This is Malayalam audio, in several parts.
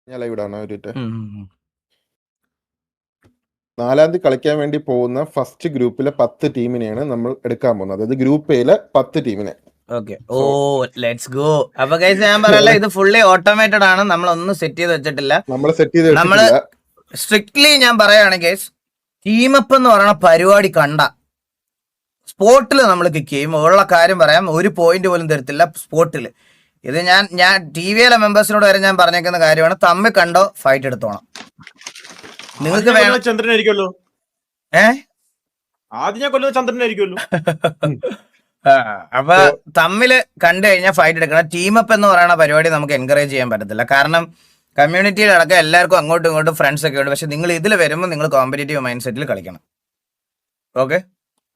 ഞാൻ ലൈവ് ഇടാണ് ഒരു മിനിറ്റ്. ഉം, ഉം, ഉം. 4-ാം തീയതി കളിക്കാൻ വേണ്ടി പോകുന്ന ഫസ്റ്റ് ഗ്രൂപ്പിലെ 10 ടീമിനെയാണ് നമ്മൾ എടുക്കാൻ പോകുന്നത്. അതായത് ഗ്രൂപ്പ് എയിലെ 10 ടീമിനെ. ഓക്കെ. Oh let's go. അപ്പൊ ഗൈസ് ഞാൻ പറയല്ല, ഇത് ഫുള്ളി ഓട്ടോമേറ്റഡ് ആണ്, നമ്മളൊന്നും സെറ്റ് ചെയ്ത് വെച്ചിട്ടില്ല. നമ്മൾ സെറ്റ് ചെയ്ത് നമ്മള് വെച്ചിട്ടില്ല. സ്ട്രിക്ട്ലി ഞാൻ പറയുകയാണ് ഗൈസ്, ടീമപ്പ് എന്ന് പറയുന്ന പരിപാടി കണ്ട സ്പോട്ടിൽ നമ്മൾ കിക്ക് ചെയ്യും. ഉള്ള കാര്യം പറയാം, ഒരു പോയിന്റ് പോലും തരത്തില്ല സ്പോട്ടിൽ. ഇത് ഞാൻ ടി വിയിലെ മെമ്പേഴ്സിനോട് വരെ ഞാൻ പറഞ്ഞേക്കുന്ന കാര്യമാണ്, തമ്മിൽ കണ്ടോ ഫൈറ്റ് എടുത്തോണം. നിങ്ങൾക്ക് വേണം ചന്ദ്രനായിരിക്കുമല്ലോ. ആദ്യം ഞാൻ കൊല്ലുന്നത് ചന്ദ്രനായിരിക്കുമല്ലോ. അപ്പൊ തമ്മില് കണ്ടു കഴിഞ്ഞാൽ ഫൈറ്റ് എടുക്കണം. ടീമപ്പ് എന്ന് പറയുന്ന പരിപാടി നമുക്ക് എൻകറേജ് ചെയ്യാൻ പറ്റത്തില്ല. കാരണം കമ്മ്യൂണിറ്റിയിൽ അടക്കം എല്ലാവർക്കും അങ്ങോട്ടും ഇങ്ങോട്ടും ഫ്രണ്ട്സ് ഒക്കെ ഉണ്ട്. പക്ഷെ നിങ്ങൾ ഇതിൽ വരുമ്പോൾ നിങ്ങൾ കോമ്പറ്റീറ്റീവ് മൈൻഡ് സെറ്റിൽ കളിക്കണം. Okay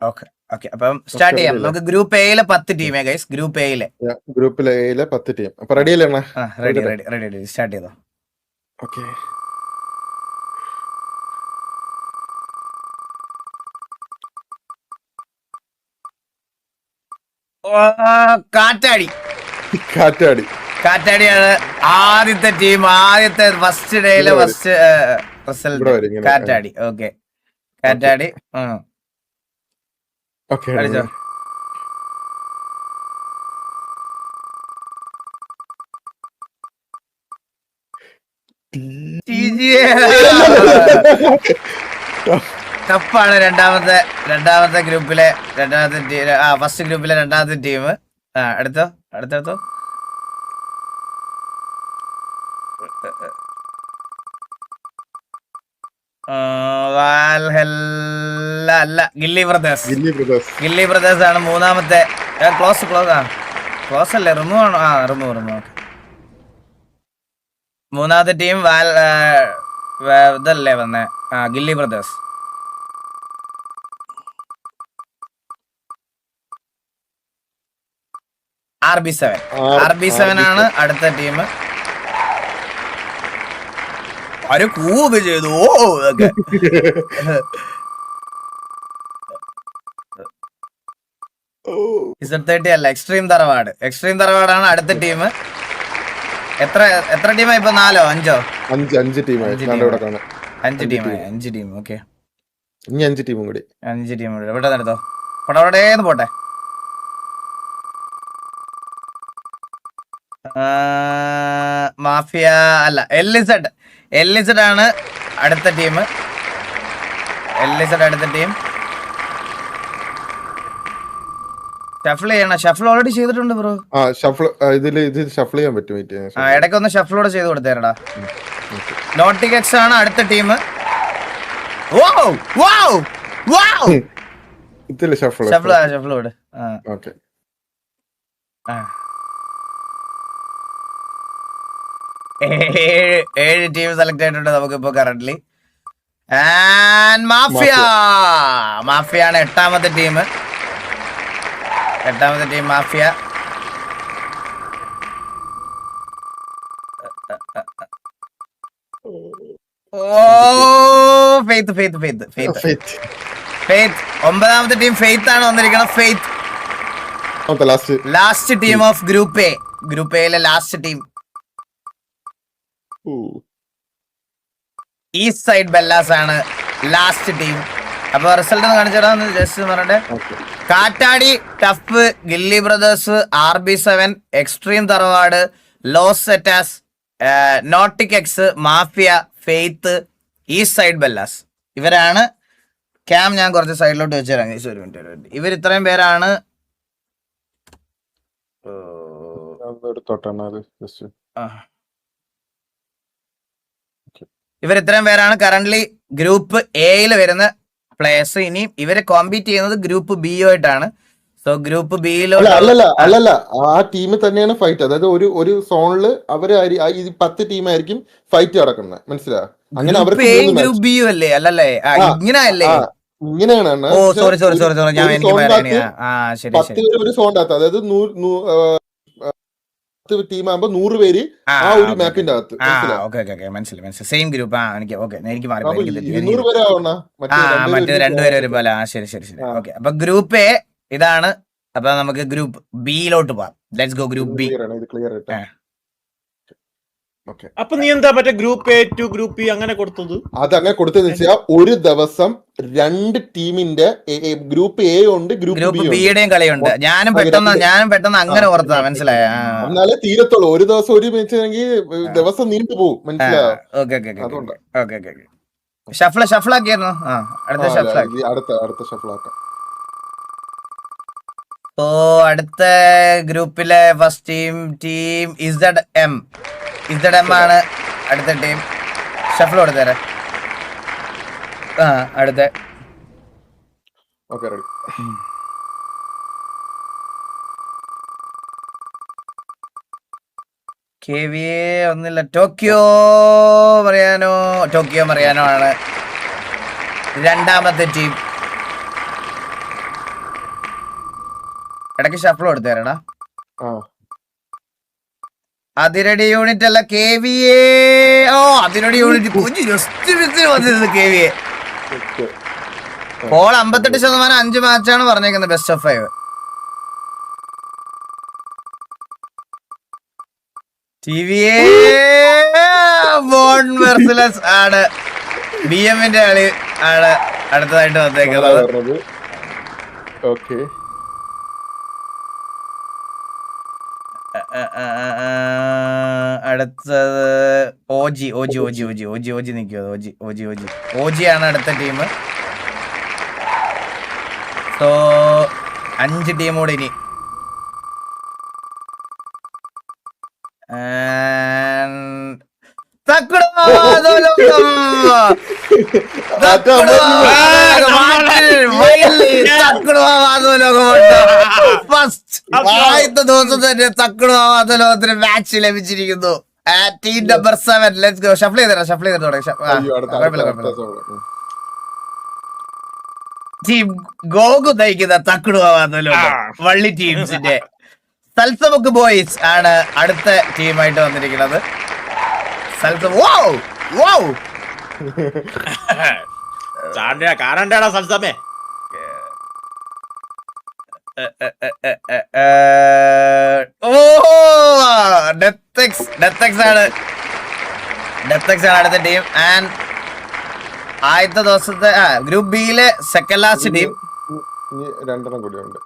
okay okay. അപ്പം സ്റ്റാർട്ട് ചെയ്യാം. നമുക്ക് ഗ്രൂപ്പ് എയിലെ 10 ടീമേ ഗൈസ്. ഗ്രൂപ്പ് എയിലെ 10 ടീം. അപ്പൊ റെഡി അല്ലേ? Ready ready ready ready. Start ചെയ്തോ. ഓക്കെ. കാറ്റാടി കാറ്റാടിയാണ് ആദ്യത്തെ ടീം. ആദ്യത്തെ ഫസ്റ്റ് ഡേയിലെ ഫസ്റ്റ് റിസൾട്ട് കാറ്റാടി. ഓക്കെ കാറ്റാടി. കളിച്ചോ. ടഫാണ് രണ്ടാമത്തെ ഗ്രൂപ്പിലെ ഫസ്റ്റ് ഗ്രൂപ്പിലെ രണ്ടാമത്തെ ടീം. അടുത്തോ അല്ല, ഗില്ലി ബ്രദേഴ്സ് ആണ് മൂന്നാമത്തെ. ക്ലോസ് അല്ലേ? റിമൂവ് ആണോ? റിമൂവ്. മൂന്നാമത്തെ ടീം ഇതല്ലേ വന്നേ? ഗില്ലി ബ്രദേഴ്സ്. RB7 ആണ് അടുത്ത ടീം. ഒരു കൂവ് ചെയ്തു. Z30 അല്ല, എക്സ്ട്രീം തറവാടാണ് അടുത്ത ടീം. എത്ര ടീമായി ഇപ്പൊ? 4 5 5 ടീമായി. 5 ടീം. ഓക്കെ, ഇനി 5 ടീമും കൂടി. 5 ടീം കൂടി. എവിടെ നടത്തോ? പടവടേന്ന് പോട്ടെ. മാഫിയ അല്ല, LZ ആണ് അടുത്ത ടീം. ഷഫിൾ ചെയ്യണം. ഷഫിൾ ഓൾറെഡി ചെയ്തിട്ടുണ്ട് ബ്രോ. ഇത് ഷഫിൾ ചെയ്യാൻ പറ്റും. ഇടയ്ക്കൊന്ന് ഷഫിളോട് ചെയ്ത് കൊടുത്തേരടാ. നോട്ടിക് എക്സ് ആണ് അടുത്ത ടീം. ഷഫിളോട്. ഓക്കെ. 7 ടീം സെലക്ട് ആയിട്ടുണ്ട് നമുക്കിപ്പോ കറന്റ്ലി. മാഫിയാണ് എട്ടാമത്തെ ടീം. മാഫിയ. ഫെയ്ത്ത്. 9ാമത്തെ ടീം ഫെയ്ത്ത് ആണ് വന്നിരിക്കണം. ലാസ്റ്റ് ടീം ഓഫ് ഗ്രൂപ്പ് എയിലെ last team east side bellas ആണ് ലാസ്റ്റ് ടീം. അപ്പൊ റിസൾട്ട് ഒന്ന് കാണിച്ചിടാന്ന് ജസ്റ്റ് പറഞ്ഞെ. Kattadi, tough, Gilli brothers, RB7, extreme Tharavad, los zetas, nautic X, mafia, faith, east side bellas. ഇവരാണ്. ക്യാം ഞാൻ കുറച്ച് സൈഡിലോട്ട് വെച്ച് തരാം. ഒരു മിനിറ്റ്. ഇവർ ഇത്രയും പേരാണ്. ഇത്രയും പേരാണ് കറന്റ്ലി ഗ്രൂപ്പ് എയിൽ വരുന്ന പ്ലേയേഴ്സ്. ഇനി ഇവരെ കോമ്പീറ്റ് ചെയ്യുന്നത് ഗ്രൂപ്പ് ബി ആയിട്ടാണ്. സോ ഗ്രൂപ്പ് ബിയിലുള്ള അല്ലല്ല, ആ ടീം തന്നെയാണ് ഫൈറ്റ്. അതായത് ഒരു സോണില് അവര് 10 ടീമായിരിക്കും ഫൈറ്റ് നടക്കുന്നത്. മനസ്സിലായോ? അങ്ങനെ അവർക്ക് ഗ്രൂപ്പ് ബി അല്ലേ? അല്ലല്ലേ, ഇങ്ങനെയല്ലേ? ഇങ്ങനെയാണ്. ഓ സോറി ഞാൻ ശരി. ഒരു സോണിന്റെ അകത്ത്, അതായത് 10 ടീമാകുമ്പോ 100 പേര് ആ ഒരു മാപ്പിന്റെ അകത്ത്. മനസ്സിലായി. Same group. എനിക്ക് മാറി. 200 പേര് ആവണ. മറ്റേ രണ്ടുപേരും ഒരുപോലെ. ശരി. ഓക്കെ, അപ്പൊ ഗ്രൂപ്പ് എ ഇതാണ്. അപ്പൊ നമുക്ക് ഗ്രൂപ്പ് ബിയിലോട്ട് പോവാം. Let's go group B. Okay, അപ്പൊ നീ എന്താ മറ്റേ group A to group E അങ്ങനെ കൊടുത്തത്? അതങ്ങനെ കൊടുത്തതെന്ന് വെച്ചാൽ ഒരു ദിവസം 2 ടീമിന്റെ ഗ്രൂപ്പ് എ ഉണ്ട്, ഗ്രൂപ്പ് ഗ്രൂപ്പ് ബി ഉണ്ട്. ബിയുടെയും കളിയുണ്ട്. ഞാനും പെട്ടെന്ന് അങ്ങനെ ഓർത്താ, മനസ്സിലായ? എന്നാലേ തീരത്തുള്ളൂ. ഒരു ദിവസം ഒരു മാച്ച് ആണെങ്കിൽ ദിവസം നീണ്ടു പോകും, മനസ്സിലായോ? ഓക്കെ ഓക്കെ അതുകൊണ്ട് ഓക്കെ ഓക്കെ. ഷഫിളാക്കിയായിരുന്നു. അടുത്ത ഷഫിളാക്കി. അടുത്ത ഷഫിളാക്കാം. ഓ, അടുത്ത ഗ്രൂപ്പിലെ ഫസ്റ്റ് ടീം ഇസഡ് എം ആണ് അടുത്ത ടീം. ഷഫിൾ കൊടുത്തേരെ. അടുത്ത ഓക്കെ, റെഡി. KVA ഒന്നില്ല. ടോക്കിയോ മറിയാനോ ആണ് രണ്ടാമത്തെ ടീം. ഇടയ്ക്ക് ഷഫിൾ കൊടുത്തേരടാ. അതിരടി യൂണിറ്റ് അല്ല, KVA. അതിരടി യൂണിറ്റ് കുഞ്ഞു ജസ്റ്റ് മിസ്സിൽ വന്നിരുന്നു KVA. പോൾ 58%, 5 മാച്ചാണ് പറഞ്ഞേക്കുന്നത്, ബെസ്റ്റ് ഓഫ് 5. TVA ബോൺ മെർസിലസ് ആണ്. BMന്റെ കളി ആണ് അടുത്തതായിട്ട് വന്നേക്കുന്നത്. ഓക്കെ, അടുത്തത് OG നിൽക്കുക. OG ആണ് അടുത്ത ടീം. സോ 5 ടീം കൂടെ ഇനി. ആദ്യത്തെ ദിവസം തന്നെ തക്കുടുവാദ ലോകത്തിന് മാച്ച് ലഭിച്ചിരിക്കുന്നു. Team number 7. Let's go. Shuffle ചെയ്തോ. ടീം ഗോകു നയിക്കുന്ന തക്കുടുവാദ ലോകം വള്ളി ടീംസിന്റെ സൽസമുക്ക് ബോയ്സ് ആണ് അടുത്ത ടീമായിട്ട് വന്നിരിക്കുന്നത്. കാണണ്ടാടാ സൽസമേ. ഡെത്തെക്സ് ആണ് അടുത്ത ടീം. ആൻഡ് ആദ്യത്തെ ദിവസത്തെ ഗ്രൂപ്പ് ബിയിലെ സെക്കൻഡ് ലാസ്റ്റ് ടീം. 2 കൂടി ഉണ്ട്.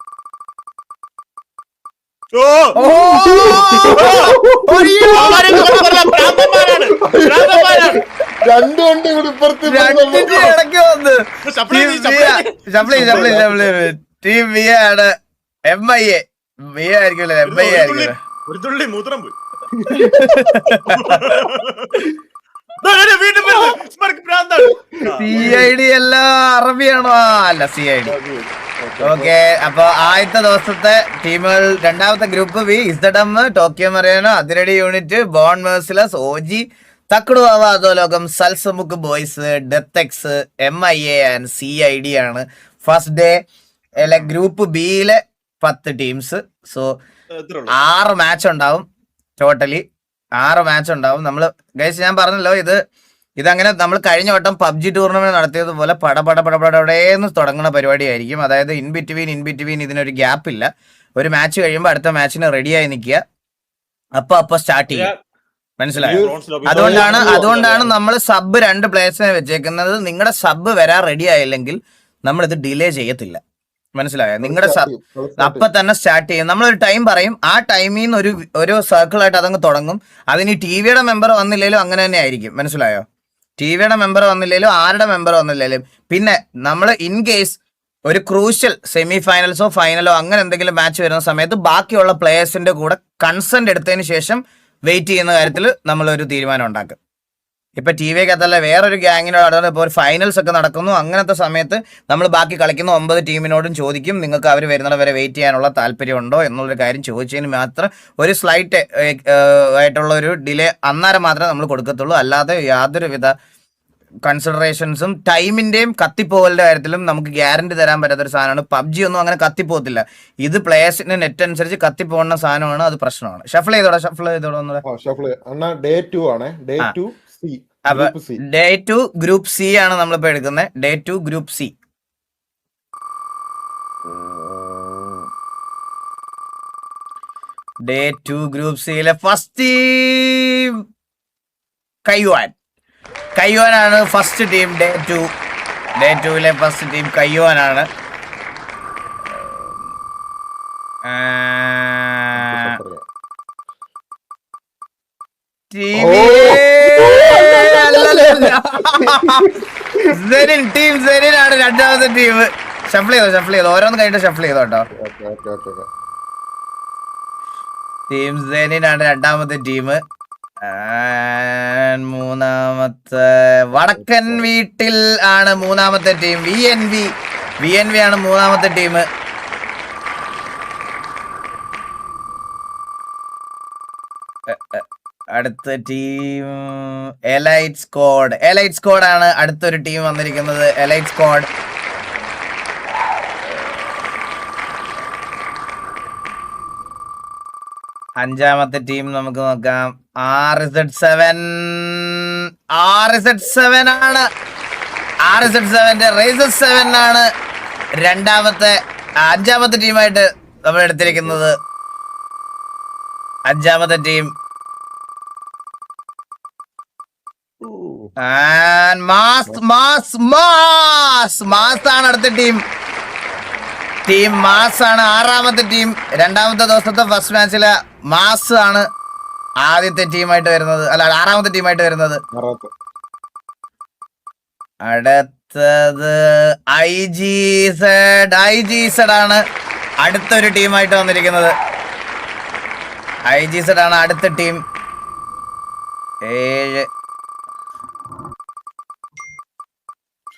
ഇടയ്ക്ക് വന്ന് ടീം ബി ആണ്. MIA ആയിരിക്കുമല്ലോ, MIA ആയിരിക്കും. ഒരു തുള്ളി മൂത്രം പോയി. CID അല്ല, അറബിയാണോ? അല്ല, CID. ഓക്കെ, അപ്പൊ ആദ്യത്തെ ദിവസത്തെ ടീമുകൾ. രണ്ടാമത്തെ ഗ്രൂപ്പ് ബി ഇസഡം, Tokyo Mariano, Athiradi unit, born merciless, OG, തക്കുടുവാവ അധോലോകം, സൽസമുക്ക് ബോയ്സ്, ഡെത്തെക്സ്, MIA ആൻഡ് CID ആണ് ഫസ്റ്റ് ഡേ. ഗ്രൂപ്പ് ബിയിലെ 10 ടീംസ്. സോ 6 മാച്ച് ഉണ്ടാവും. ടോട്ടലി 6 മാച്ച് ഉണ്ടാവും. നമ്മള് ഗൈസ്, ഞാൻ പറഞ്ഞല്ലോ, ഇതങ്ങനെ നമ്മൾ കഴിഞ്ഞ വട്ടം PUBG ടൂർണമെന്റ് നടത്തിയതുപോലെ പടപടേന്ന് തുടങ്ങുന്ന പരിപാടിയായിരിക്കും. അതായത് ഇൻ ബിറ്റ്വീൻ ഇതിനൊരു ഗ്യാപ്പ് ഇല്ല. ഒരു മാച്ച് കഴിയുമ്പോൾ അടുത്ത മാച്ചിന് റെഡിയായി നിൽക്കുക. അപ്പൊ സ്റ്റാർട്ട് ചെയ്യും, മനസ്സിലായോ? അതുകൊണ്ടാണ് നമ്മൾ സബ് 2 പ്ലേയേഴ്സിനെ വെച്ചേക്കുന്നത്. നിങ്ങളുടെ സബ് വരാൻ റെഡി ആയില്ലെങ്കിൽ നമ്മളിത് ഡിലേ ചെയ്യത്തില്ല, മനസ്സിലായോ? നിങ്ങളുടെ അപ്പൊ തന്നെ സ്റ്റാർട്ട് ചെയ്യും. നമ്മളൊരു ടൈം പറയും. ആ ടൈമിൽ നിന്ന് ഒരു സർക്കിളായിട്ട് അതങ്ങ് തുടങ്ങും. അതിന് TVയുടെ മെമ്പർ വന്നില്ലേലും അങ്ങനെ തന്നെ ആയിരിക്കും, മനസ്സിലായോ? TVയുടെ മെമ്പർ വന്നില്ലേലും ആരുടെ മെമ്പർ വന്നില്ലേലും. പിന്നെ നമ്മൾ ഇൻ കേസ് ഒരു ക്രൂഷ്യൽ സെമി ഫൈനൽസോ ഫൈനലോ അങ്ങനെ എന്തെങ്കിലും മാച്ച് വരുന്ന സമയത്ത് ബാക്കിയുള്ള പ്ലേയേഴ്സിന്റെ കൂടെ കൺസെന്റ് എടുത്തതിന് ശേഷം വെയിറ്റ് ചെയ്യുന്ന കാര്യത്തിൽ നമ്മളൊരു തീരുമാനം ഉണ്ടാക്കും. ഇപ്പൊ TVക്കകത്തല്ല, വേറൊരു ഗ്യാങ്ങിനോട് ഇപ്പോൾ ഒരു ഫൈനൽസ് ഒക്കെ നടക്കുന്നു. അങ്ങനത്തെ സമയത്ത് നമ്മൾ ബാക്കി കളിക്കുന്ന 9 ടീമിനോടും ചോദിക്കും, നിങ്ങൾക്ക് അവർ വരുന്നത് വരെ വെയിറ്റ് ചെയ്യാനുള്ള താല്പര്യമുണ്ടോ എന്നുള്ളൊരു കാര്യം ചോദിച്ചതിന് മാത്രം ഒരു സ്ലൈറ്റ് ആയിട്ടുള്ള ഒരു ഡിലേ അന്നേരം മാത്രമേ നമ്മൾ കൊടുക്കത്തുള്ളൂ. അല്ലാതെ യാതൊരുവിധ കൺസിഡറേഷൻസും ടൈമിന്റെയും കത്തിപ്പോകലിന്റെ കാര്യത്തിലും നമുക്ക് ഗ്യാരണ്ടി തരാൻ പറ്റാത്തൊരു സാധനമാണ്. PUBG ഒന്നും അങ്ങനെ കത്തിപ്പോകത്തില്ല. ഇത് പ്ലേയേഴ്സിന്റെ നെറ്റ് അനുസരിച്ച് കത്തിപ്പോകുന്ന സാധനമാണ്. അത് പ്രശ്നമാണ്. ഷഫിൾ ചെയ്തോടാ. ഡേ 2 ആണ്. ഡേ 2 ഡേ 2 ഗ്രൂപ്പ് സി ആണ് നമ്മളിപ്പോ എടുക്കുന്നത്. Day 2 group C. Day 2 group സിയിലെ ഫസ്റ്റ് ടീം കയ്യുവാനാണ് first team. Day 2 first team കയ്യുവാനാണ്. ടീം സെരിനാണ് രണ്ടാമത്തെ ടീം. ഷഫിൾ ചെയ്തോ ഓരോന്ന് കഴിഞ്ഞിട്ട് ഷഫിൾ ചെയ്തോ കേട്ടോ. ടീം സെനിനാണ് രണ്ടാമത്തെ ടീം. മൂന്നാമത്തെ വടക്കൻ വീട്ടിൽ ആണ് മൂന്നാമത്തെ ടീം. VNV ആണ് മൂന്നാമത്തെ ടീം. അടുത്ത ടീം എലൈറ്റ് സ്ക്വാഡ് ആണ് അടുത്തൊരു ടീം വന്നിരിക്കുന്നത്. Elite squad. അഞ്ചാമത്തെ ടീം നമുക്ക് നോക്കാം. RZ7 ആണ്. RZ7 റൈസസ് 7 ആണ് അഞ്ചാമത്തെ ടീമായിട്ട് നമ്മൾ എടുത്തിരിക്കുന്നത്. അഞ്ചാമത്തെ ടീം മാസ് ആണ് അടുത്ത ടീം. മാസ് ആണ് ആറാമത്തെ ടീം. രണ്ടാമത്തെ ദിവസത്തെ ഫസ്റ്റ് മാച്ചിലെ മാസ് ആണ് ആദ്യത്തെ ടീമായിട്ട് വരുന്നത്. അല്ല, ആറാമത്തെ ടീമായിട്ട് വരുന്നത്. അടുത്തത് IGZ ആണ് അടുത്തൊരു ടീമായിട്ട് വന്നിരിക്കുന്നത്. IGZ ആണ് അടുത്ത ടീം. 7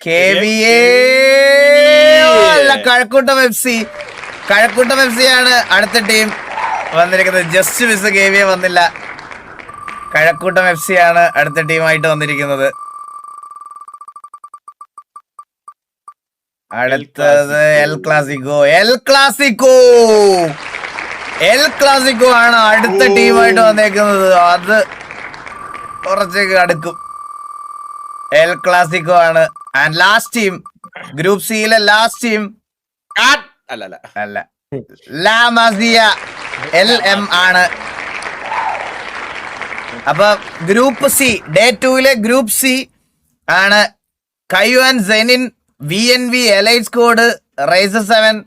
KVA കഴക്കൂട്ടം FC ആണ് അടുത്ത ടീം വന്നിരിക്കുന്നത്. ജസ്റ്റ് മിസ് KVA വന്നില്ല. കഴക്കൂട്ടം FC ആണ് അടുത്ത ടീമായിട്ട് വന്നിരിക്കുന്നത്. അടുത്തത് എൽ ക്ലാസിക്കോ ആണ് അടുത്ത ടീമായിട്ട് വന്നേക്കുന്നത്. അത് കുറച്ചൊക്കെ അടുക്കും. എൽ ക്ലാസിക്കോ ആണ്. ആൻഡ് ലാസ്റ്റ് ടീം ഗ്രൂപ്പ് സിയിലെ ലാസ്റ്റ് ടീം അല്ല ലാ മസിയ LM ആണ്. അപ്പൊ group C day 2 group C ആണ് കയ്യുവാൻ, സെനിൻ, VNV, elite squad, rises 7,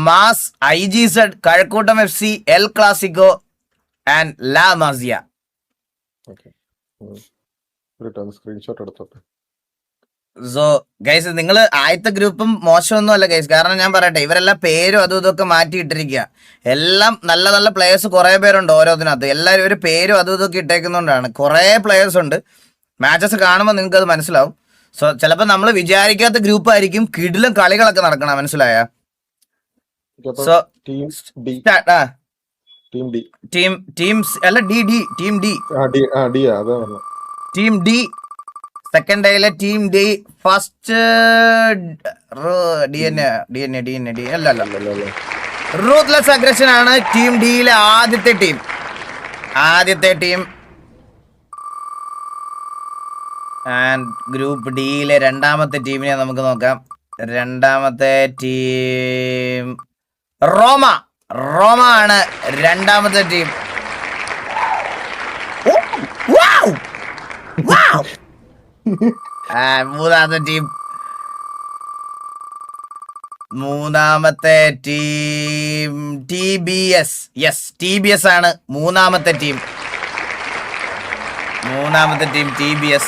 mass, IGZ, Kazhakkoottam FC, El Clasico and La Masia. Screenshot എടുത്തോട്ടെ. സോ ഗൈസ്, നിങ്ങൾ ആദ്യത്തെ ഗ്രൂപ്പും മോശമൊന്നും അല്ല ഗൈസ്. കാരണം ഞാൻ പറയട്ടെ, ഇവരെല്ലാം പേരും അതും ഇതൊക്കെ മാറ്റിയിട്ടിരിക്കുക. എല്ലാം നല്ല നല്ല പ്ലേയേഴ്സ് കുറെ പേരുണ്ട് ഓരോന്നിനകത്ത്. എല്ലാവരും ഒരു പേരും അതും ഇതൊക്കെ ഇട്ടേക്കുന്നതുകൊണ്ടാണ്. കുറെ പ്ലേയേഴ്സ് ഉണ്ട്. മാച്ചസ് കാണുമ്പോൾ നിങ്ങൾക്ക് അത് മനസ്സിലാവും. സോ ചിലപ്പോൾ നമ്മൾ വിചാരിക്കാത്ത ഗ്രൂപ്പ് ആയിരിക്കും. കിടിലും കളികളൊക്കെ നടക്കണം, മനസ്സിലായ? സോ ടീം ഡി സെക്കൻഡ് ഡേയിലെ team D first ruthless aggression ആണ് ടീം ഡിയിലെ ആദ്യത്തെ ടീം. ആൻഡ് ഗ്രൂപ്പ് ഡിയിലെ രണ്ടാമത്തെ ടീമിനെ നമുക്ക് നോക്കാം. രണ്ടാമത്തെ ടീം റോമ ആണ് രണ്ടാമത്തെ ടീം. മൂന്നാമത്തെ ടീം TBS ആണ് മൂന്നാമത്തെ ടീം. TBS.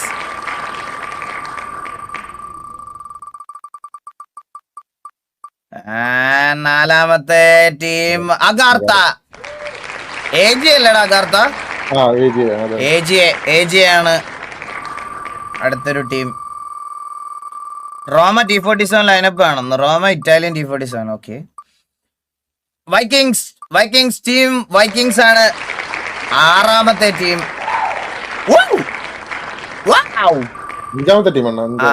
നാലാമത്തെ ടീം അഗാർത്ത. AJ അല്ലടാ അഗാർത്ത, AJ ആണ് അടുത്തൊരു ടീം. റോമ T47 ലൈനപ്പ് ആണെന്ന്. റോമ ഇറ്റാലിയൻ T47. ഓക്കെ. വൈക്കിങ്സ് ആണ് ആറാമത്തെ ടീം.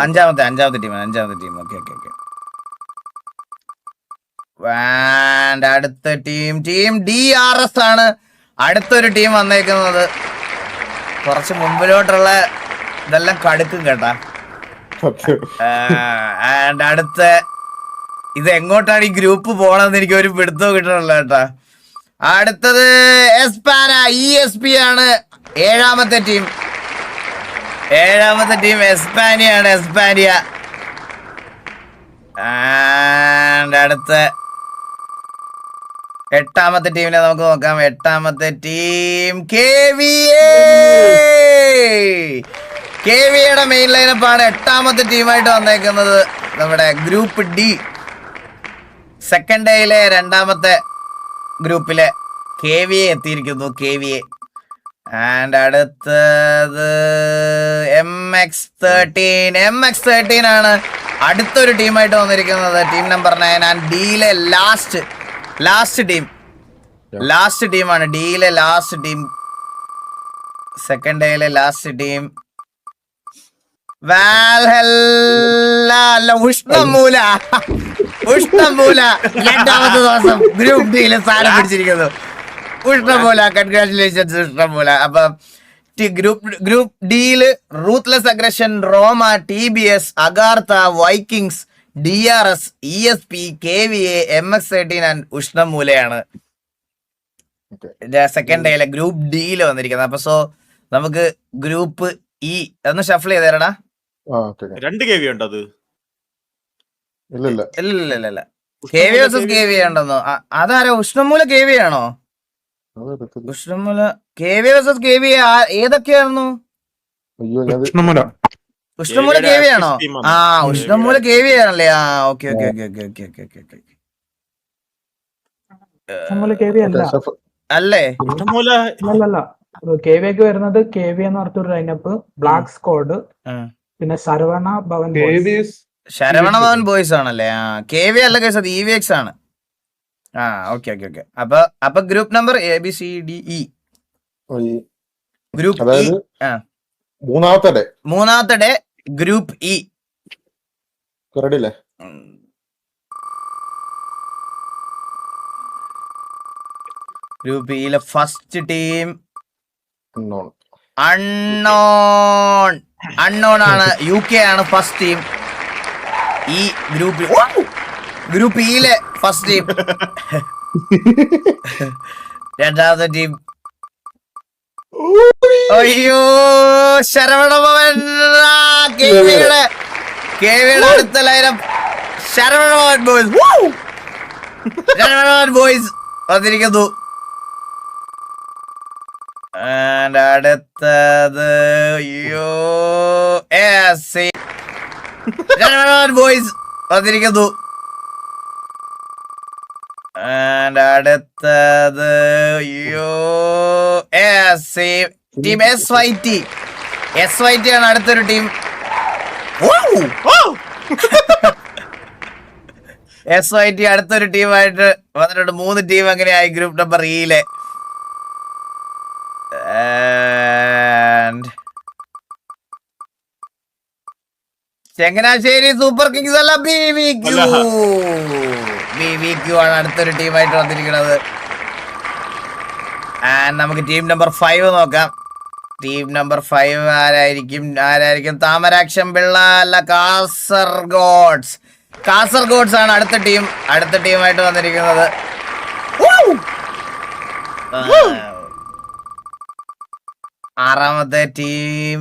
അഞ്ചാമത്തെ ടീം. ഓക്കെ. അടുത്ത ടീം DRS ആണ് അടുത്തൊരു ടീം വന്നേക്കുന്നത്. കുറച്ച് മുമ്പിലോട്ടുള്ള ഇതെല്ലാം കടുക്കും കേട്ടാ. ആൻഡ് അടുത്ത ഇത് എങ്ങോട്ടാണ് ഈ ഗ്രൂപ്പ് പോണെന്ന് എനിക്ക് ഒരു പിടുത്തവും കിട്ടണല്ലോ കേട്ടാ. അടുത്തത് ESP ആണ് ഏഴാമത്തെ ടീം. ഏഴാമത്തെ ടീം എസ്പാനിയാണ്. എസ്പാനിയ. ആൻഡ് അടുത്ത എട്ടാമത്തെ ടീമിനെ നമുക്ക് നോക്കാം. എട്ടാമത്തെ ടീം KVA മെയിൻ ലൈനപ്പാണ് എട്ടാമത്തെ ടീമായിട്ട് വന്നേക്കുന്നത്. നമ്മുടെ ഗ്രൂപ്പ് ഡി സെക്കൻഡ് ഡേയിലെ രണ്ടാമത്തെ ഗ്രൂപ്പിലെ KVA എത്തിയിരിക്കുന്നു. KVA. ആൻഡ് അടുത്തത് MX13 ആണ് അടുത്തൊരു ടീമായിട്ട് വന്നിരിക്കുന്നത്. ടീം നമ്പർ 9 ആൻഡ് ഡിയിലെ ലാസ്റ്റ് ടീമാണ്. ഡിയിലെ ലാസ്റ്റ് ടീം, സെക്കൻഡ് ഡേയിലെ ലാസ്റ്റ് ടീം ഉഷ്ണമൂല. രണ്ടാമത്തെ ദിവസം ഗ്രൂപ്പ് ഡിയിലെ സ്ഥാനം പിടിച്ചിരിക്കുന്നു. ഉഷ്ണമൂല. കൺഗ്രാറ്റുലേഷൻസ് ഉഷ്ണമൂല. അപ്പൊ ഗ്രൂപ്പ് ഡിയില് ruthless aggression, Roma, TBS, Agartha, Vikings, DRS, ESP, KVA, MX13 and ഉഷ്ണമൂലയാണ് സെക്കൻഡ് ഡേയിലെ ഗ്രൂപ്പ് ഡിയില് വന്നിരിക്കുന്നത്. അപ്പൊ നമുക്ക് ഗ്രൂപ്പ് ഇ ഒന്ന് ഷഫിൾ ചെയ്തേരടാ. 2 KV ഉണ്ട്. അത് ഇല്ല KVA vs KVA ഉണ്ടെന്നോ? അതാരോ ഉഷ്ണമൂല KVA ആണോ? ഉഷ്ണമൂല KVA vs KVA ഏതൊക്കെയായിരുന്നു? ഉഷ്ണമൂല KVA ആണോ? ആ ഉഷ്ണമൂല KVA ആണല്ലേ? ആ ഓക്കെ. അല്ലേ? KVAക്ക് വരുന്നത് KVA എന്ന് പറഞ്ഞൊരു ലൈനപ്പ്, ബ്ലാക്ക് സ്ക്വാഡ്, പിന്നെ ശരവണ ഭവൻ ബോയ്സ് ആണല്ലേ? ആ KVA അല്ല കേസ്, അത് EVX ആണ്. ആ ഓക്കെ. അപ്പൊ group number ABCDE group E. മൂന്നാമത്തെ ഡേ ഗ്രൂപ്പ് ഇ. ഗ്രൂപ്പ് ഇയിലെ ഫസ്റ്റ് ടീം അൺനോൺ ആണ്. UK ആണ് ഫസ്റ്റ് ടീം. ഈ ഗ്രൂപ്പ് ഇയിലെ ഫസ്റ്റ് ടീം. രണ്ടാമത്തെ ടീം അയ്യോ ശരവണഭവൻ. KVAയുടെ അടുത്ത ലൈനപ്പ് ശരവണഭവൻ ബോയ്സ് വന്നിരിക്കുന്നു. അടുത്തത് അയ്യോ ബോയ്സ് വന്നിരിക്കുന്നു. അടുത്തത് അയ്യോ ടീം SYT ആണ് അടുത്തൊരു ടീം. SYT അടുത്തൊരു ടീമായിട്ട് വന്നിട്ടുണ്ട്. 3 ടീം അങ്ങനെയായി ഗ്രൂപ്പ് നമ്പർ ഇയിലെ. ചങ്ങനാശ്ശേരി സൂപ്പർ കിങ്സ് അല്ല, BVQ ആണ് അടുത്തൊരു ടീമായിട്ട് വന്നിരിക്കുന്നത്. നമുക്ക് ടീം നമ്പർ 5 നോക്കാം. ടീം നമ്പർ 5 ആരായിരിക്കും? താമരാക്ഷം പിള്ള അല്ല, കാസർഗോഡ്സ് ആണ് അടുത്ത ടീമായിട്ട് വന്നിരിക്കുന്നത്. ആറാമത്തെ ടീം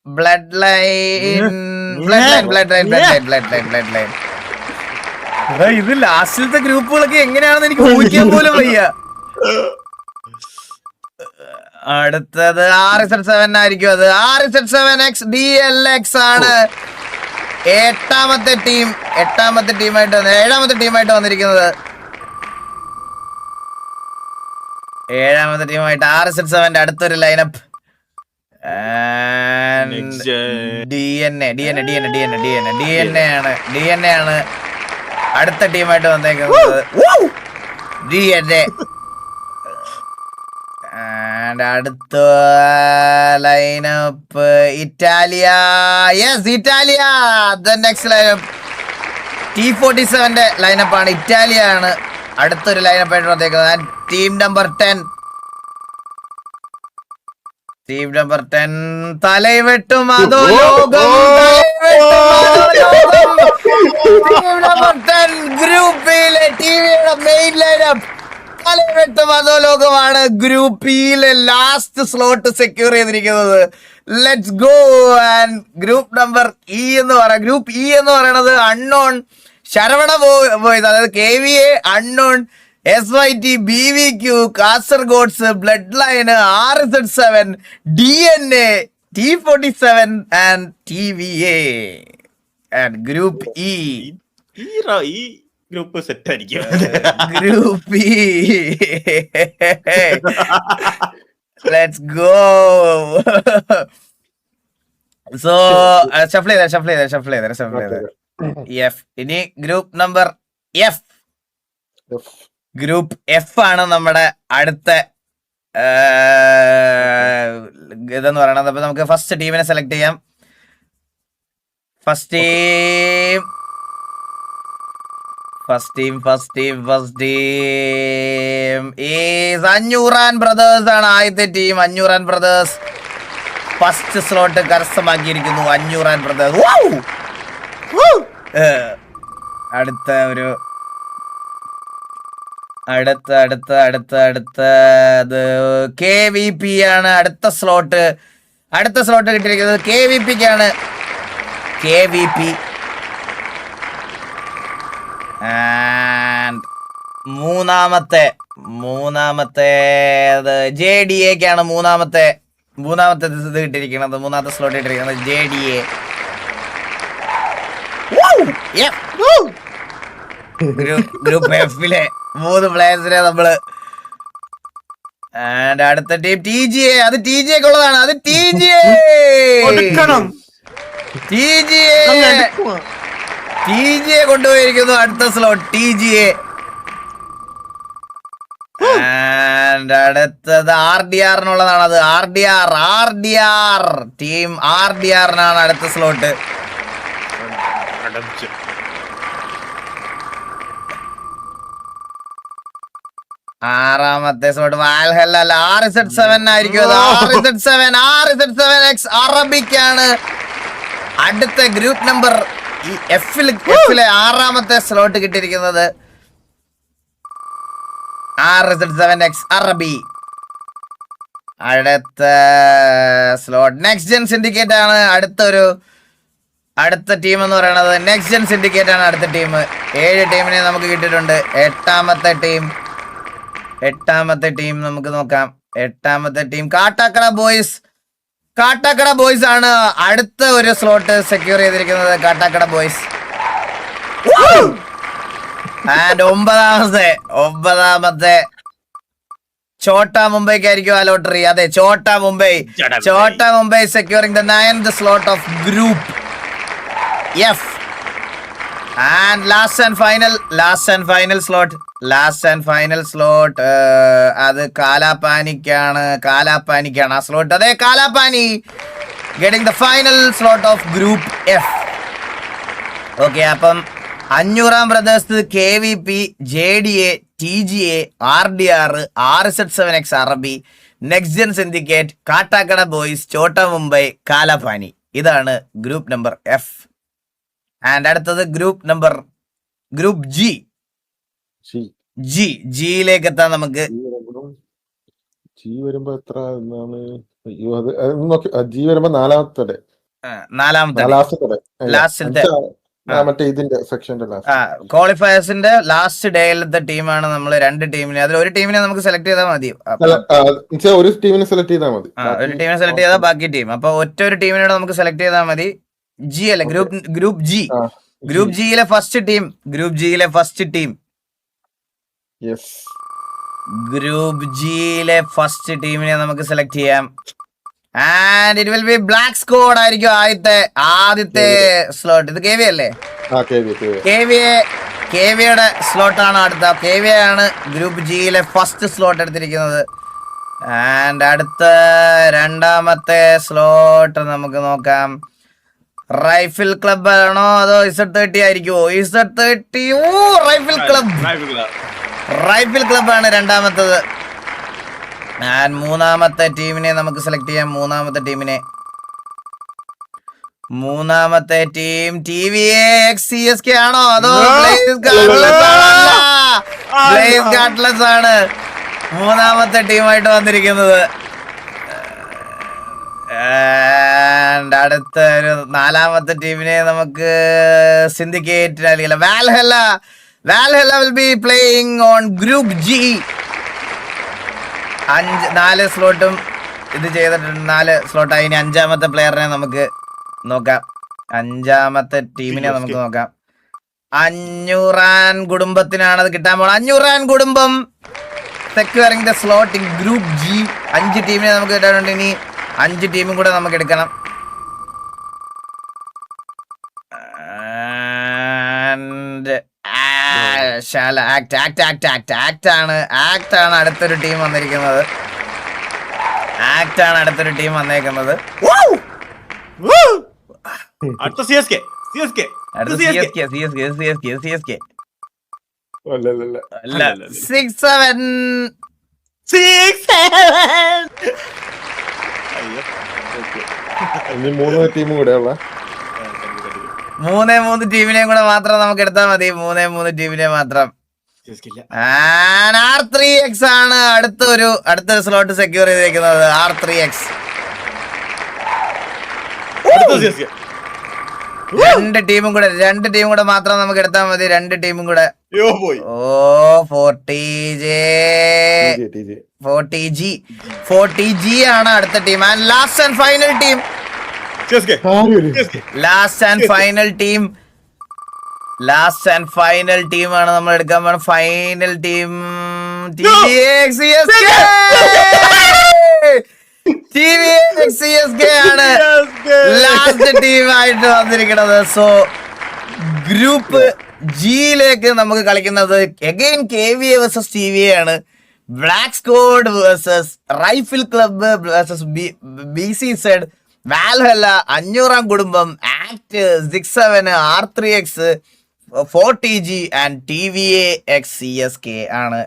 ബ്ലഡ് ലൈൻ. ഇത് ലാസ്റ്റിലത്തെ ഗ്രൂപ്പുകളൊക്കെ എങ്ങനെയാണെന്ന് എനിക്ക് ഊഹിക്കാൻ പോലും വയ്യ. അടുത്തത് RZ7 ആയിരിക്കും. അത് RZ7X DLX ആണ് ഏഴാമത്തെ ടീമായിട്ട് വന്നിരിക്കുന്നത്. ഏഴാമത്തെ ടീമായിട്ട് RZ7 അടുത്തൊരു ലൈനപ്പ്. DNA ആണ് അടുത്ത ടീമായിട്ട് വന്നേക്കുന്നത്. DNA. അടുത്ത lineup Italia. Next lineup T47 ലൈനപ്പാണ്. ഇറ്റാലിയ ആണ് അടുത്തൊരു ലൈനപ്പായിട്ട് വന്നേക്കുന്നത്. ടീം നമ്പർ 10 തലൈവെട്ടും അതോ ലോകം. ടീം നമ്പർ 10 ഗ്രൂപ്പിലെ TVയുടെ മെയിൻ ലൈനപ്പ് ലോകമാണ് ഗ്രൂപ്പ് ഇയിലെ ലാസ്റ്റ് സ്ലോട്ട് സെക്യൂർ ചെയ്തിരിക്കുന്നത്. Let's go. And group number E എന്ന് പറയാം. ഗ്രൂപ്പ് ഇ എന്ന് പറയുന്നത് അൺനോൺ, ശരവണ ബോയ്സ്, അതായത് KVA, unknown, SYT, BVQ, Kasaragods, blood line, RZ7, DNA, T47 and TVA. And group E, ഈ ഗ്രൂപ്പ് സെറ്റ് ആയിരിക്കും. Group E. Let's go. So shuffle ചെയ്ത എഫ്. ഇനി group number F. Group F ആണ് നമ്മുടെ അടുത്ത ഇതെന്ന് പറയണത്. അപ്പൊ നമുക്ക് ഫസ്റ്റ് ടീമിനെ സെലക്ട് ചെയ്യാം. First team is Anjooran brothers ആണ് ആദ്യത്തെ ടീം. അഞ്ഞൂറാൻ ബ്രദേഴ്സ് ഫസ്റ്റ് സ്ലോട്ട് കരസ്ഥമാക്കിയിരിക്കുന്നു. അഞ്ഞൂറാൻ ബ്രദേഴ്സ്. അടുത്ത KVP ആണ് അടുത്ത സ്ലോട്ട് കിട്ടിയിരിക്കുന്നത്. KVPക്കാണ്. KVP ആൻഡ് മൂന്നാമത്തെ JDAക്കാണ് മൂന്നാമത്തെ ഇത് കിട്ടിയിരിക്കുന്നത്. മൂന്നാമത്തെ സ്ലോട്ട് കിട്ടിയിരിക്കുന്നത് JDA. ഗ്രൂപ്പ് എഫിലെ 3 പ്ലേയേഴ്സിനെ നമ്മള്. ആൻഡ് അടുത്ത ടീം TGA. അത് TGA ഉള്ളതാണ്. അത് TGA കൊണ്ടുപോയിരിക്കുന്നു അടുത്ത സ്ലോട്ട്. TGA. ആൻഡ് അടുത്തത് RDRനുള്ളതാണ്. അത് RDR ടീം RDRനാണ് അടുത്ത സ്ലോട്ട്. ആറാമത്തെ സ്ലോട്ട് വാൽഹല്ല അല്ല, RZ7 ആയിരിക്കും. RZ7 X അറബിക്കാണ് അടുത്ത ഗ്രൂപ്പ് നമ്പർ എഫിലെ ആറാമത്തെ സ്ലോട്ട് കിട്ടിയിരിക്കുന്നത്. RZ7 X അറബി. അടുത്ത സ്ലോട്ട് നെക്സ്റ്റ് ജെൻ സിൻഡിക്കേറ്റ് ആണ് അടുത്ത ടീം എന്ന് പറയുന്നത്. നെക്സ്റ്റ് ജെൻ സിൻഡിക്കേറ്റ് ആണ് അടുത്ത ടീം. 7 ടീമിനെ നമുക്ക് കിട്ടിയിട്ടുണ്ട്. എട്ടാമത്തെ ടീം നമുക്ക് നോക്കാം. എട്ടാമത്തെ ടീം കാട്ടാക്കട ബോയ്സ് ആണ് അടുത്ത ഒരു സ്ലോട്ട് സെക്യൂർ ചെയ്തിരിക്കുന്നത്. കാട്ടാക്കട ബോയ്സ്. ആൻഡ് ഒമ്പതാമത്തെ ചോട്ടാ മുംബൈക്കായിരിക്കും ആ ലോട്ടറി. അതെ, Chotta Mumbai securing the 9th slot of Group F. And last and final slot അത് കാലാപാനിക്കാണ് ആ സ്ലോട്ട്. അതെ, Kalapani getting the final slot of Group F. Okay, അപ്പം അഞ്ഞൂറാം brothers, KVP, JDA, TGA, RDR, RZ7 X അറബി, next gen syndicate, Kattakada boys, Chotta Mumbai, Kalapani. ഇതാണ് ഗ്രൂപ്പ് നമ്പർ F. ആൻഡ് അടുത്തത് ഗ്രൂപ്പ് ജിയിലേക്ക് എത്താൻ നമുക്ക്. നാലാമത്തെ ക്വാളിഫയേഴ്സിന്റെ ലാസ്റ്റ് ഡേയിലത്തെ ടീമാണ് നമ്മൾ. 2 ടീമിനെ, അതിൽ ഒരു ടീമിനെ നമുക്ക് സെലക്ട് ചെയ്താൽ മതി. ഒരു ടീമിനെ സെലക്ട് ചെയ്താൽ ബാക്കി ടീം. അപ്പൊ ഒരു ടീമിനോട് നമുക്ക് സെലക്ട് ചെയ്താൽ മതി. ജി അല്ലെ, ഗ്രൂപ്പ് ജിയിലെ ഫസ്റ്റ് ടീം. ഗ്രൂപ്പ് ജിയിലെ ഫസ്റ്റ് ടീമിനെ നമുക്ക് സെലക്ട് ചെയ്യാം. And it will be black squad ആയിരിക്കും ആദ്യത്തെ സ്ലോട്ട്. ഇത് KVA അല്ലേ? KVAയുടെ സ്ലോട്ടാണ് അടുത്ത. KVA ആണ് ഗ്രൂപ്പ് ജിയിലെ ഫസ്റ്റ് സ്ലോട്ട് എടുത്തിരിക്കുന്നത്. ആൻഡ് അടുത്ത രണ്ടാമത്തെ സ്ലോട്ട് നമുക്ക് നോക്കാം. റൈഫിൾ ക്ലബ് ആണോ അതോ Z30 ആയിരിക്കുമോ? Z30. റൈഫിൾ ക്ലബ് ആണ് രണ്ടാമത്തത്. ആൻഡ് മൂന്നാമത്തെ ടീമിനെ നമുക്ക് സെലക്ട് ചെയ്യാം. മൂന്നാമത്തെ ടീം TVA X CSK ആണോ അതോ ബ്ലേസ് ഗാട്ട്ലസ് ആണ് മൂന്നാമത്തെ ടീമായിട്ട് വന്നിരിക്കുന്നത്. And അടുത്ത ഒരു നാലാമത്തെ ടീമിനെ നമുക്ക് സിൻഡിക്കേറ്റ് അറിയില്ല. Valhalla will be playing on group G. 4 സ്ലോട്ടും ഇത് ചെയ്തിട്ടുണ്ട്. 4 സ്ലോട്ടായി. ഇനി അഞ്ചാമത്തെ പ്ലെയറിനെ നമുക്ക് നോക്കാം. അഞ്ചാമത്തെ ടീമിനെ നമുക്ക് നോക്കാം. അഞ്ഞൂറാൻ കുടുംബത്തിനാണ് അത് കിട്ടാൻ പോണത്. അഞ്ഞൂറാൻ കുടുംബം securing the slot in group G. 5 ടീമിനെ നമുക്ക് കിട്ടാനുണ്ട്. ഇനി 5 ടീമും കൂടെ നമുക്ക് എടുക്കണം. ആക്ട് ആണ് അടുത്തൊരു ടീം വന്നിരിക്കുന്നത്. അടുത്തൊരു ടീം വന്നേക്കുന്നത്. അടുത്ത CSK. അല്ല 6-7. ഇനി 3 ടീമും കൂടെ ഉള്ള 3 ടീമിനെയും കൂടെ മാത്രം നമുക്ക് എടുത്താൽ മതി. 3 ടീമിനെ മാത്രം. R3X ആണ് അടുത്തൊരു സ്ലോട്ട് സെക്യൂർ ചെയ്തിരിക്കുന്നത്. R3X. 2 ടീമും കൂടെ മാത്രം നമുക്ക് എടുത്താൽ മതി. 2 ടീമും കൂടെ. 40G ആണ് അടുത്ത team. And last and final team. Last and final ടീമാണ് നമ്മൾ എടുക്കാൻ പോകുന്നത്. ഫൈനൽ ടീം TVXCSK ആണ് ലാസ്റ്റ് ടീമായിട്ട് വന്നിരിക്കുന്നത്. സോ ഗ്രൂപ്പ് ജിയിലേക്ക് നമുക്ക് കളിക്കുന്നത് അഗൈൻ KVA vs TVA ആണ്. Black squad versus rifle club versus BCZ, വാൽഹല്ല, അഞ്ഞൂറാം കുടുംബം, act, 6-7, R3X, 40G and TVXCSK ആണ്.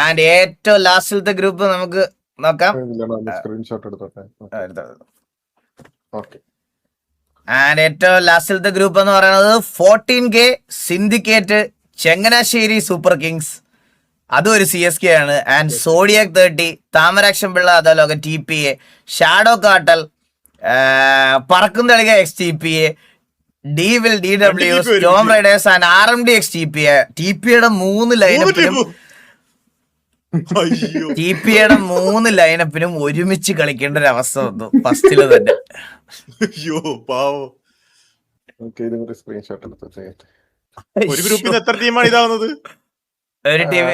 ആൻഡ് ഏറ്റവും ലാസ്റ്റിലത്തെ ഗ്രൂപ്പ് നമുക്ക് നോക്കാം. സ്ക്രീൻഷോട്ട് എടുത്തോട്ടെ. ആൻഡ് ഏറ്റവും ലാസ്റ്റിലത്തെ ഗ്രൂപ്പ് എന്ന് പറയുന്നത് 14K syndicate, Changanassery super Kings, അതും ഒരു CSK ആണ്. ആൻഡ് സോഡിയാക് 30, താമരാക്ഷം പിള്ള അതോലോക TPA, shadow cartel, Parakkum Thalika XTPA, devil DW, storm riders and RMDX TPA. TPAയുടെ 3 ലൈനപ്പിനും ഒരുമിച്ച് കളിക്കേണ്ട ഒരു അവസ്ഥ വന്നു ഫസ്റ്റില് തന്നെ. ഒരു ഗ്രൂപ്പിൽ എത്ര ടീമാണ് ഇതാവുന്നത്? ഒരു ടീം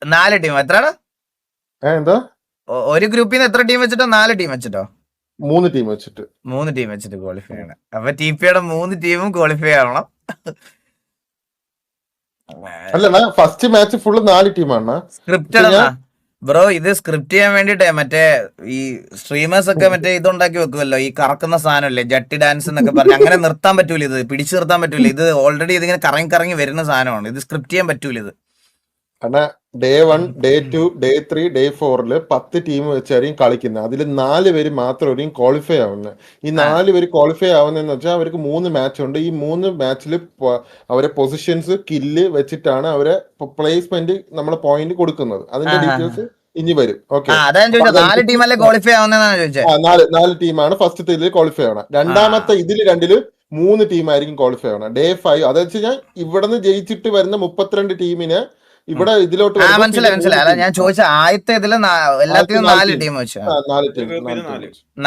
4 ടീം. എത്രയാണ് ഒരു ഗ്രൂപ്പിൽ നിന്ന്? എത്ര ടീം വെച്ചിട്ടോ? 4 ടീം വെച്ചിട്ടോ? 3 ടീം വെച്ചിട്ട്. 3 ടീം വെച്ചിട്ട് ക്വാളിഫൈ ആണ്. അപ്പൊ TPAയുടെ 3 ടീമും ക്വാളിഫൈ ആവണം. അല്ല ഫസ്റ്റ് മാച്ച് ഫുള്ള് 4 ടീമാണ് സ്ക്രിപ്റ്റഡ് ബ്രോ. ഇത് സ്ക്രിപ്റ്റ് ചെയ്യാൻ വേണ്ടിട്ടേ മറ്റേ ഈ സ്ട്രീമേഴ്സ് ഒക്കെ മറ്റേ ഇതുണ്ടാക്കി വെക്കുമല്ലോ, ഈ കറക്കുന്ന സാധനമല്ലേ, ജട്ടി ഡാൻസ് എന്നൊക്കെ പറഞ്ഞ്. അങ്ങനെ നിർത്താൻ പറ്റൂല, ഇത് പിടിച്ചു നിർത്താൻ പറ്റൂല. ഇത് ഓൾറെഡി ഇതിങ്ങനെ കറങ്ങി വരുന്ന സാധനമാണ്. ഇത് സ്ക്രിപ്റ്റ് ചെയ്യാൻ പറ്റൂല ഇത്. കാരണം day 1, day 2, day 3, day 4 10 team വെച്ചായിരിക്കും കളിക്കുന്നത്. അതിൽ 4 പേര് മാത്രമായിരിക്കും ക്വാളിഫൈ ആവുന്നത്. ഈ 4 പേര് ക്വാളിഫൈ ആവുന്നതെന്ന് വെച്ചാൽ അവർക്ക് 3 മാച്ച് ഉണ്ട്. ഈ 3 മാച്ചിൽ അവരെ പൊസിഷൻസ് കില്ല് വെച്ചിട്ടാണ് അവരെ പ്ലേസ്മെന്റ് നമ്മളെ പോയിന്റ് കൊടുക്കുന്നത്. അതിന്റെ ഡീറ്റെയിൽസ് ഇനി വരും. ഓക്കെ, 4 ടീമല്ലേ ക്വാളിഫൈ ആവുന്നതെന്നാണ് ചോദിച്ചത്. 4 ടീമാണ് ഫസ്റ്റ് ഇതിൽ ക്വാളിഫൈ ആവണം. രണ്ടാമത്തെ ഇതിൽ 3 ടീമായിരിക്കും ക്വാളിഫൈ ആവണം. ഡേ 5 അതെന്ന് വെച്ച് കഴിഞ്ഞാൽ ഇവിടുന്ന് ജയിച്ചിട്ട് വരുന്ന 32 ടീമിന് ഇവിടെ ഇതിലോട്ട് മനസ്സിലായി. ഞാൻ ചോദിച്ച ആദ്യത്തെ ഇതില് എല്ലാത്തിനും 4 ടീം വെച്ചു.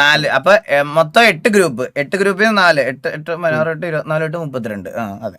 4. അപ്പൊ മൊത്തം 8 ഗ്രൂപ്പ്. 8 ഗ്രൂപ്പിൽ 4, 8 8 32. അതെ.